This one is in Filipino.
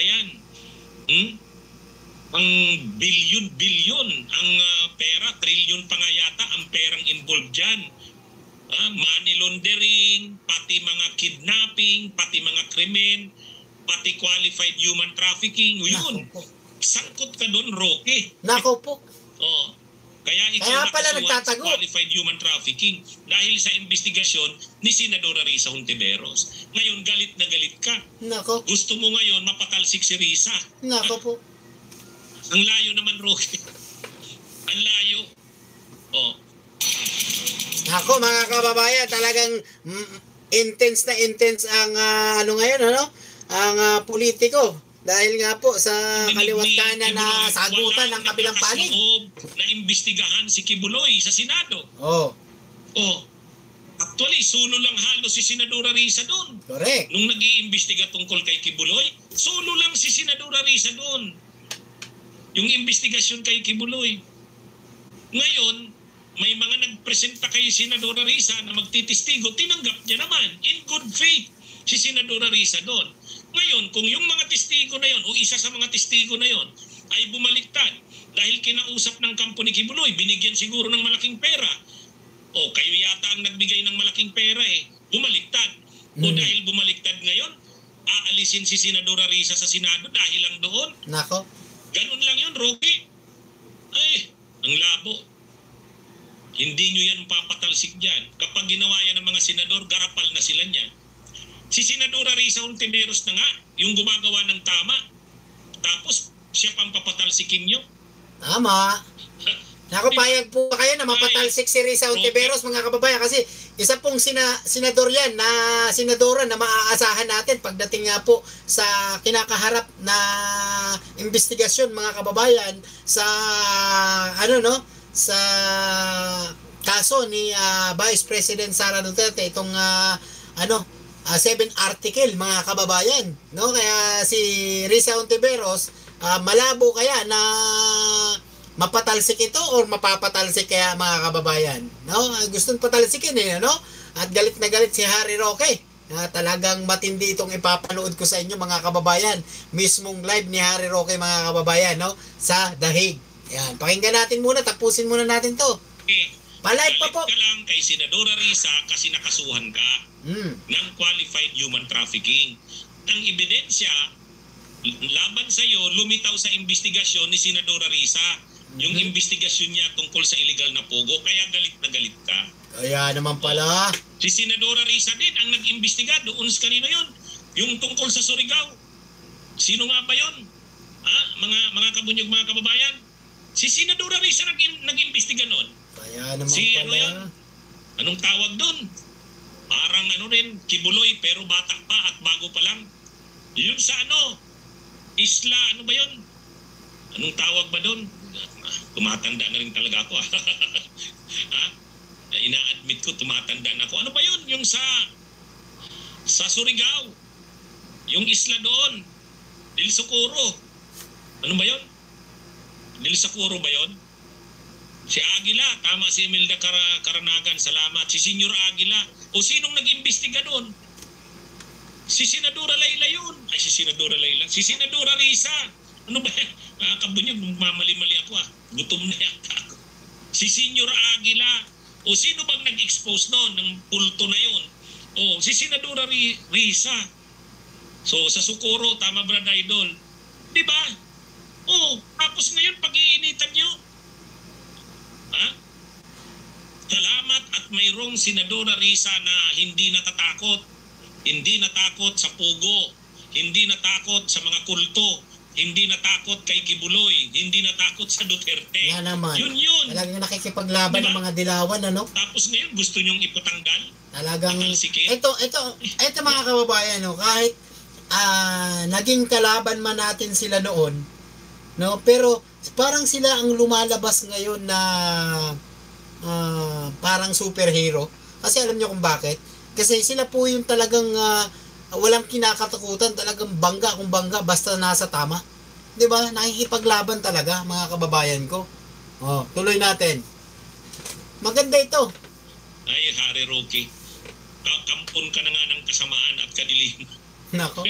yan. Ang bilyon-bilyon ang pera, trilyon pa nga yata ang perang involved dyan. Money laundering, pati mga kidnapping, pati mga krimen, pati qualified human trafficking. Yun, sangkot ka doon, Roque. Nako po. Oh. Kaya ikaw pala nakasuhan sa nagtatago. qualified human trafficking dahil sa investigasyon ni Senadora Risa Hontiveros. Ngayon, galit na galit ka. Nako. Gusto mo ngayon mapatalsik si Risa. Nako po. Ang layo naman, Roque. Ang layo. Oh. Nako mga kababayan, talagang intense na intense ang ano ngayon, ano? Ang politiko. Dahil nga po sa kaliwat kanan na sagutan ng kabilang panig. Na imbestigahan si Kibuloy sa Senado. Oh. Oh. Actually, solo lang halos si Senadora Risa doon. Correct. Nung nag-iimbestiga tungkol kay Kibuloy, solo lang si Senadora Risa doon. Yung investigasyon kay Kibuloy. Ngayon, may mga nagpresenta kay Senadora Risa na magtitistigo, tinanggap niya naman in good faith si Senadora Risa doon. Ngayon, kung yung mga testigo na yon o isa sa mga testigo na yon ay bumaliktad dahil kinausap ng kampo ni Kibuloy, binigyan siguro ng malaking pera. O kayo yata ang nagbigay ng malaking pera bumaliktad. O dahil bumaliktad ngayon, aalisin si Senadora Risa sa Senado dahil lang doon. Nako. Ganun lang yun, Rocky. Ay, ang labo. Hindi nyo yan papatalsik dyan. Kapag ginawa yan ng mga senador, garapal na sila niyan. Si Senadora Risa Hontiveros na nga, yung gumagawa ng tama. Tapos, siya pang papatalsikin nyo. Tama. Nakapayag po kayo na mapatalsik si Risa Hontiveros, mga kababayan, kasi isa pong senador yan na senadora na maaasahan natin pagdating nga po sa kinakaharap na investigasyon, mga kababayan, sa sa kaso ni Vice President Sara Duterte, itong 7 article, mga kababayan, no? Kaya si Risa Hontiveros, malabo kaya na mapatalsik ito or mapapatalsik kaya, mga kababayan, no? Gustong patalsikin no? At galit na galit si Harry Roque. Talagang matindi itong ipapanood ko sa inyo, mga kababayan. Mismong live ni Harry Roque, mga kababayan, no? Sa The Hague. Yan, pakinggan natin muna, tapusin muna natin to. Palive pa po. Galit ka lang kay Senadora Risa kasi nakasuhan ka ng qualified human trafficking. Ang ebidensya, laban sa iyo, lumitaw sa investigasyon ni Senadora Risa. Yung investigasyon niya tungkol sa illegal na pogo, kaya galit na galit ka. Kaya naman pala. Si Senadora Risa din ang nag-imbestiga doon sa kanino yun. Yung tungkol sa Surigao. Sino nga ba yun? Mga kabunyog, mga kababayan. Si Senadora Risa nag-imbestiga noon. Kaya naman si pala. Yun? Anong tawag doon? Parang Kibuloy pero bata pa at bago pa lang. Yun sa Isla, ba yun? Anong tawag ba doon? Tumatanda na rin talaga ako. Ina-admit ko, tumatanda na ako. Ano ba yun? Yung sa Surigao. Yung isla doon. Del Socorro. Ano ba yun? Del Socorro ba yun? Si Aguila, tama si Imelda Karanagan, salamat. Si Senyor Aguila. O sinong nag-imbestiga doon? Si Senadora Layla yun. Ay, si Senadora Layla. Si Senadora Risa. Ano ba yan? Kabunyog, mamali-mali ako Gutom na yata ako. Si Senyor Aguila. O sino bang nag-expose noon ng pulto na yun? O, si Senadora Risa. So, sa Socorro, tama Brad Idol? Diba? O, tapos ngayon, pag-iinitan nyo. Salamat at mayroong Senadora Risa na hindi natatakot. Hindi natakot sa pugo. Hindi natakot sa mga kulto. Hindi natakot kay Kibuloy. Hindi natakot sa Duterte. Yan naman. Yun. Talagang nakikipaglaban ng mga dilawan, Tapos ngayon, gusto nyong ipatanggal? Talagang, patalsikin? ito mga kababayan, kahit naging kalaban man natin sila noon, pero parang sila ang lumalabas ngayon na parang superhero. Kasi alam nyo kung bakit? Kasi sila po yung talagang walang kinakatakutan, talagang bangga kung bangga basta nasa tama. 'Di ba? Nakikipaglaban talaga, mga kababayan ko. Tuloy natin. Maganda ito. Ay, Harry Roque. Kampon ka na nga ng kasamaan at kadiliman. Nako.